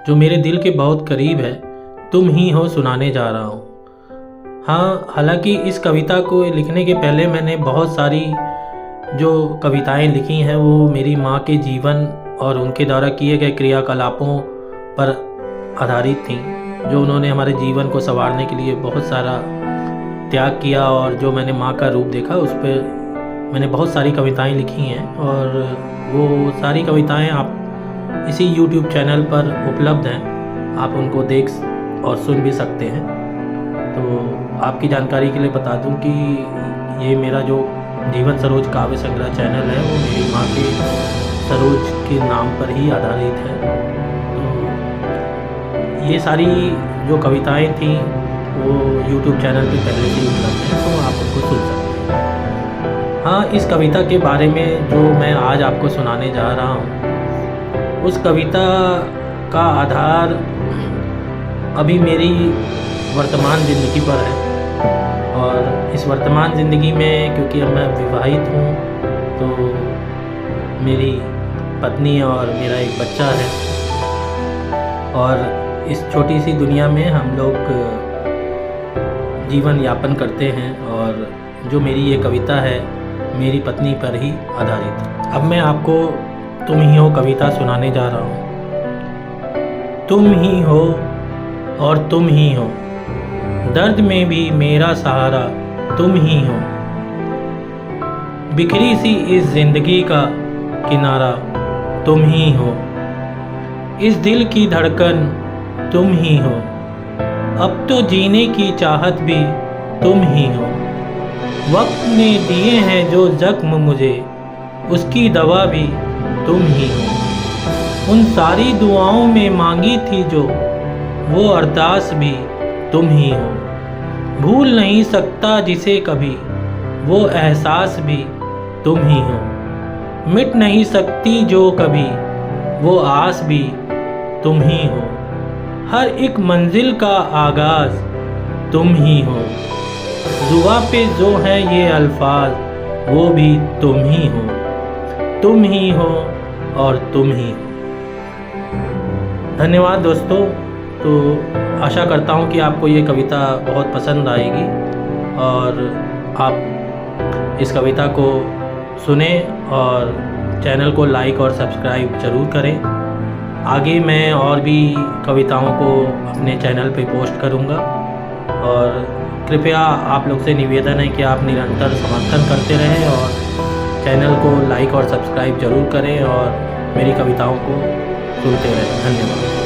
जो मेरे दिल के बहुत करीब है, तुम ही हो सुनाने जा रहा हूँ। हाँ, हालांकि इस कविता को लिखने के पहले मैंने बहुत सारी जो कविताएं लिखी हैं वो मेरी माँ के जीवन और उनके द्वारा किए गए क्रियाकलापों पर आधारित थी, जो उन्होंने हमारे जीवन को संवारने के लिए बहुत सारा त्याग किया। और जो मैंने माँ का रूप देखा उस पर मैंने बहुत सारी कविताएं लिखी हैं, और वो सारी कविताएं आप इसी YouTube चैनल पर उपलब्ध हैं, आप उनको देख और सुन भी सकते हैं। तो आपकी जानकारी के लिए बता दूं कि ये मेरा जो जीवन सरोज काव्य संग्रह चैनल है वो मेरी माँ के सरोज के नाम पर ही आधारित है। तो ये सारी जो कविताएं थी वो YouTube चैनल पे पहले से ही उपलब्ध है, तो आप उनको सुन सकते हैं। हाँ, इस कविता के बारे में जो मैं आज आपको सुनाने जा रहा हूँ, उस कविता का आधार अभी मेरी वर्तमान ज़िंदगी पर है। और इस वर्तमान ज़िंदगी में क्योंकि अब मैं विवाहित हूँ, तो मेरी पत्नी और मेरा एक बच्चा है, और इस छोटी सी दुनिया में हम लोग जीवन यापन करते हैं। और जो मेरी ये कविता है मेरी पत्नी पर ही आधारित है। अब मैं आपको तुम ही हो कविता सुनाने जा रहा हूँ। तुम ही हो और तुम ही हो, दर्द में भी मेरा सहारा तुम ही हो। बिखरी सी इस जिंदगी का किनारा तुम ही हो, इस दिल की धड़कन तुम ही हो। अब तो जीने की चाहत भी तुम ही हो। वक्त ने दिए हैं जो जख्म मुझे, उसकी दवा भी तुम ही हो। उन सारी दुआओं में मांगी थी जो, वो अरदास भी तुम ही हो। भूल नहीं सकता जिसे कभी, वो एहसास भी तुम ही हो। मिट नहीं सकती जो कभी, वो आस भी तुम ही हो। हर एक मंजिल का आगाज तुम ही हो। जुबां पे जो है ये अल्फाज, वो भी तुम ही हो। तुम ही हो और तुम ही हो। धन्यवाद दोस्तों। तो आशा करता हूँ कि आपको ये कविता बहुत पसंद आएगी, और आप इस कविता को सुने और चैनल को लाइक और सब्सक्राइब ज़रूर करें। आगे मैं और भी कविताओं को अपने चैनल पे पोस्ट करूँगा, और कृपया आप लोग से निवेदन है कि आप निरंतर समर्थन करते रहें और चैनल को लाइक और सब्सक्राइब ज़रूर करें और मेरी कविताओं को सुनते रहें। धन्यवाद।